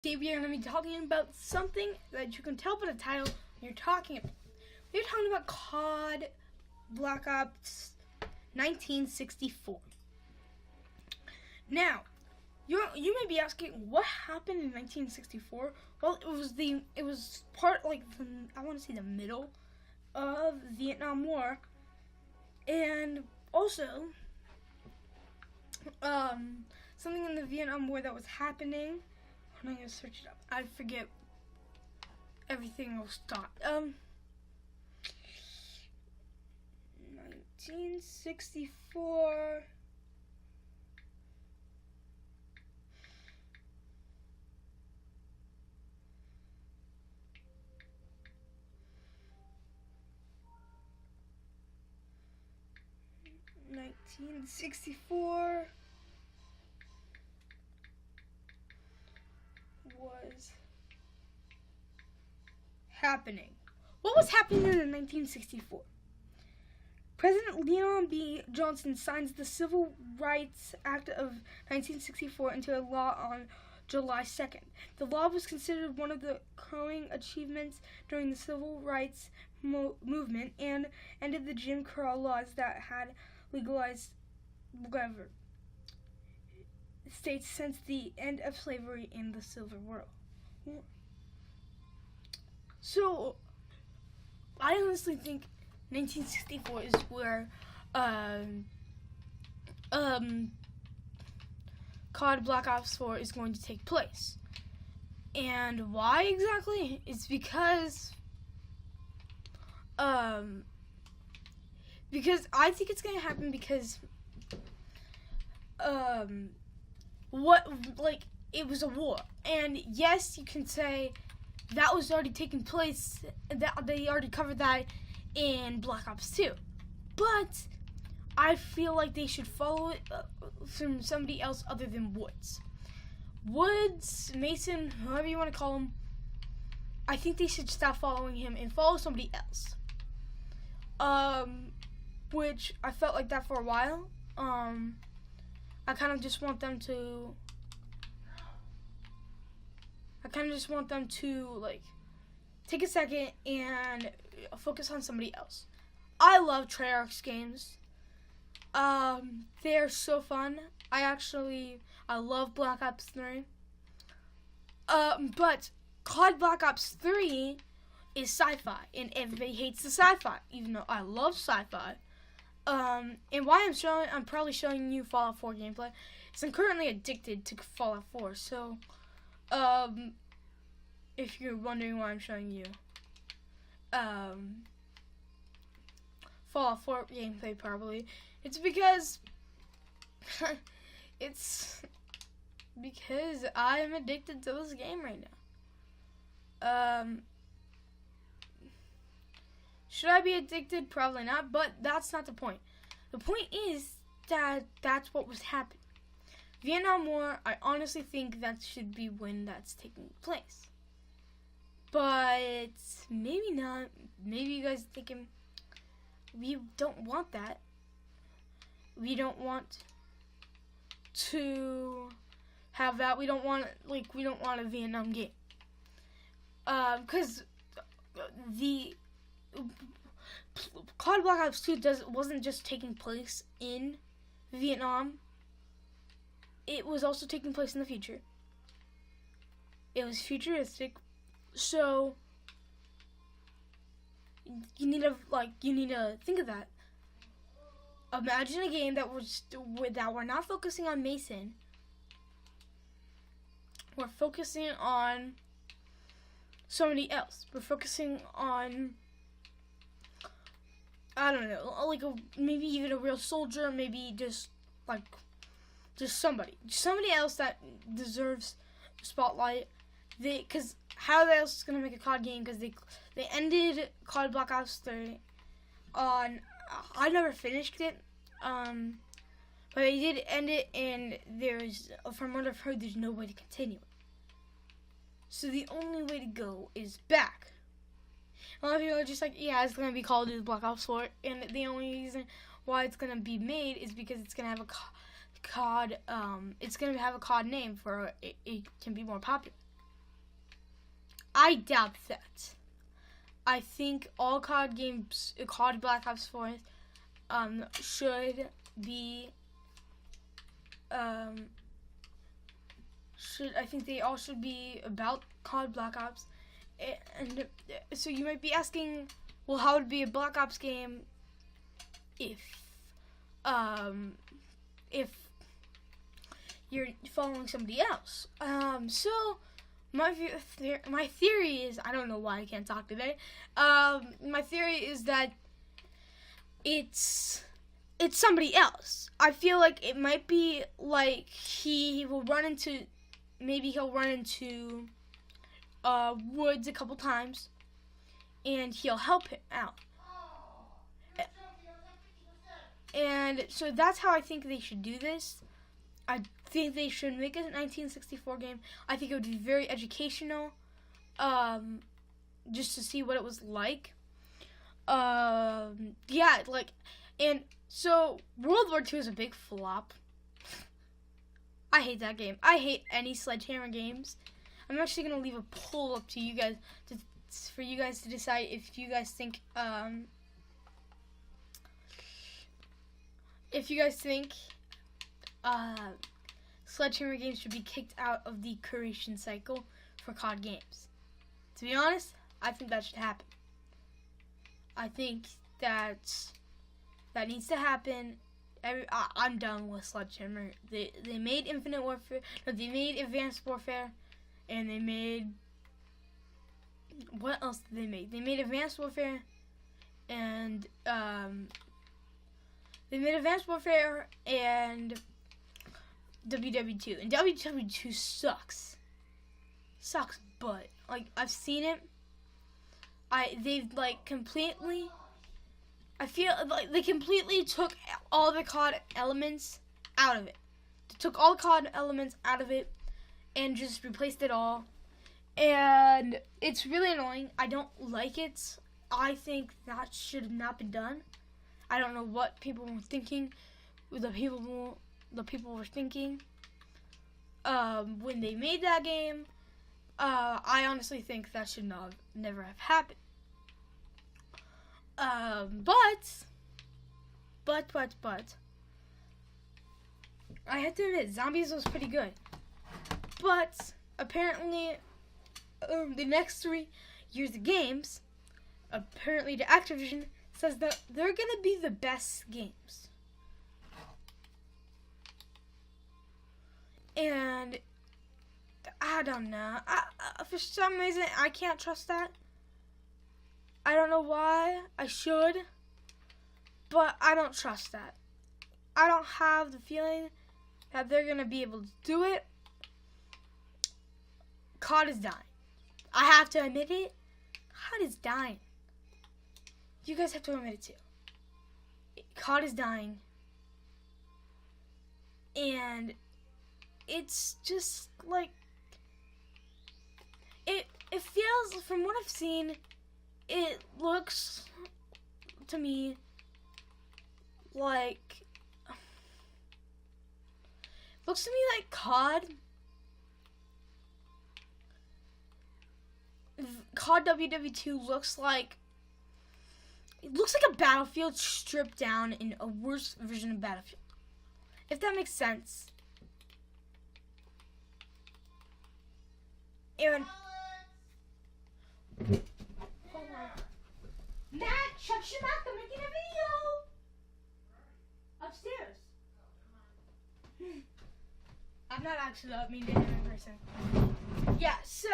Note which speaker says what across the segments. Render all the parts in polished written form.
Speaker 1: Today we are going to be talking about something that you can tell by the title you're talking about. We're talking about COD Black Ops 1964. Now, you may be asking, what happened in 1964? Well, it was part I want to say the middle of the Vietnam War, and also something in the Vietnam War that was happening. I'm gonna search it up. I forget everything else. 1964. Was happening. What was happening in 1964? President Lyndon B. Johnson signs the Civil Rights Act of 1964 into law on July 2nd. The law was considered one of the crowning achievements during the Civil Rights movement and ended the Jim Crow laws that had legalized states since the end of slavery in the Civil War. So, I honestly think 1964 is where COD Black Ops 4 is going to take place. And why exactly? It's because I think it's going to happen because it was a war, and yes, you can say that was already taking place, that they already covered that in Black Ops 2, but I feel like they should follow it from somebody else other than Woods, Mason, whoever you want to call him. I think they should stop following him and follow somebody else, which I felt like that for a while. I kind of just want them to take a second and focus on somebody else. I love Treyarch's games. They're so fun. I love Black Ops 3. But COD Black Ops 3 is sci-fi, and everybody hates the sci-fi, even though I love sci-fi. And why I'm probably showing you Fallout 4 gameplay, is I'm currently addicted to Fallout 4, so, if you're wondering why I'm showing you, Fallout 4 gameplay probably, it's because, I'm addicted to this game right now. Should I be addicted? Probably not, but that's not the point. The point is that that's what was happening. Vietnam War, I honestly think that should be when that's taking place. But maybe not. Maybe you guys are thinking, we don't want that. We don't want to have that. We don't want a Vietnam game. Because the COD Black Ops 2 wasn't just taking place in Vietnam. It was also taking place in the future. It was futuristic, so you need to think of that. Imagine a game that we're not focusing on Mason. We're focusing on somebody else. We're focusing on, I don't know, maybe even a real soldier, maybe just somebody else that deserves the spotlight. Because how else is gonna make a COD game? Because they ended COD Black Ops 3 on. I never finished it, but they did end it, and from what I've heard, there's no way to continue it. So the only way to go is back. A lot of people are just like, yeah, it's gonna be called Black Ops 4, and the only reason why it's gonna be made is because it's gonna have a COD. It's gonna have a COD name for it can be more popular. I doubt that. I think all COD games, COD Black Ops 4, should be, I think they all should be about COD Black Ops. And so you might be asking, well, how would it be a Black Ops game if you're following somebody else? So my theory is, I don't know why I can't talk today. My theory is that it's somebody else. I feel like it might be like he'll run into Woods a couple times, and he'll help him out. And so that's how I think they should do this. I think they should make it a 1964 game. I think it would be very educational, just to see what it was like. And so World War II is a big flop. I hate that game. I hate any Sledgehammer games. I'm actually gonna leave a poll up to you guys for you guys to decide if you guys think Sledgehammer games should be kicked out of the curation cycle for COD games. To be honest, I think that should happen. I think that needs to happen. I'm done with Sledgehammer. They made Infinite Warfare. No, they made Advanced Warfare, and they made, what else did they make? They made Advanced Warfare, and WW2, and WW2 sucks, but like I've seen it. I feel like they completely took all the COD elements out of it. They took all the COD elements out of it and just replaced it all. And it's really annoying. I don't like it. I think that should have not been done. I don't know what people were thinking. The people were thinking when they made that game. I honestly think that should never have happened. But I have to admit, Zombies was pretty good. But apparently, the next 3 years of games, apparently the Activision says that they're gonna be the best games. And I don't know. For some reason, I can't trust that. I don't know why. I should, but I don't trust that. I don't have the feeling that they're going to be able to do it. COD is dying. I have to admit it. COD is dying. You guys have to admit it too. COD is dying. And it's just like, it feels, from what I've seen, it looks to me like COD WW2 looks like a Battlefield stripped down in a worse version of Battlefield, if that makes sense. And hold on. Matt, shut your mouth, I'm making a video! Upstairs. I'm not actually meeting him in person. Yeah, so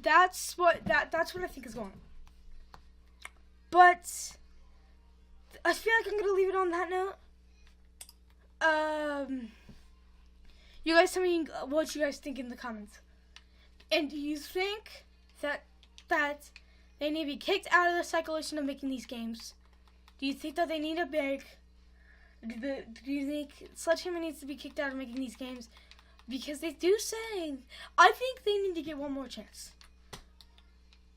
Speaker 1: that's what I think is going on. But I feel like I'm gonna leave it on that note. You guys tell me what you guys think in the comments. And do you think that they need to be kicked out of the circulation of making these games? Do you think that they need a big... Do you think Sledgehammer needs to be kicked out of making these games? Because they do say... I think they need to get one more chance.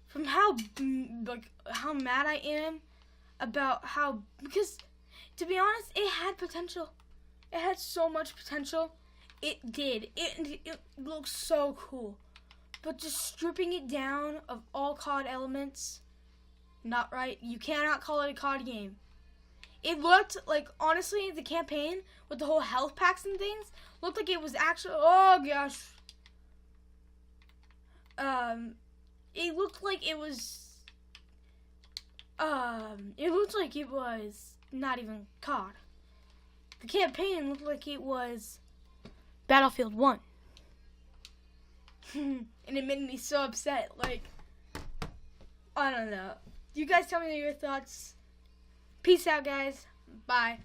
Speaker 1: From how mad I am about how... Because, to be honest, it had potential. It had so much potential. It did. It looks so cool. But just stripping it down of all COD elements, not right. You cannot call it a COD game. It looked like, honestly, the campaign with the whole health packs and things looked like it was actually, oh gosh. It looked like it was, not even COD. The campaign looked like it was Battlefield 1. And it made me so upset. Like, I don't know. You guys tell me your thoughts. Peace out, guys. Bye.